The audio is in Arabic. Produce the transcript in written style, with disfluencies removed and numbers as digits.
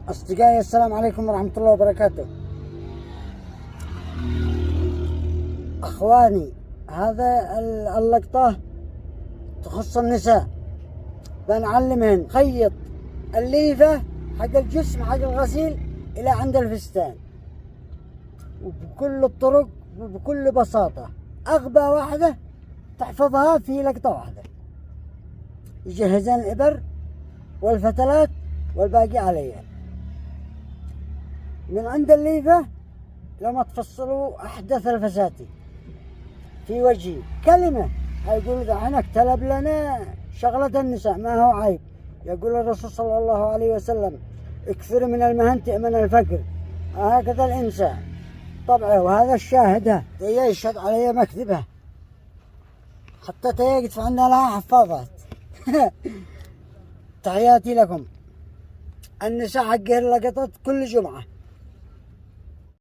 أصدقائي السلام عليكم ورحمة الله وبركاته. أخواني، هذا اللقطة تخص النساء. بنعلمهن خيط الليفة حق الجسم حق الغسيل إلى عند الفستان، وبكل الطرق وبكل بساطة. أغبى واحدة تحفظها في لقطة واحدة. يجهزن الإبر والفتلات والباقي عليها. من عند الليفة لما تفصلوا أحدث الفساتين في وجهي كلمة، هيقول دحين اكتلب لنا شغلة النساء، ما هو عيب. يقول الرسول صلى الله عليه وسلم: اكثر من المهن تأمن الفقر. هكذا الإنسان طبعه، وهذا الشاهد تيا يشهد علي مكذبه، حتى تيا يدفع عندنا لها حفاظات. تحياتي لكم. النساء حقهن لقطات كل جمعة.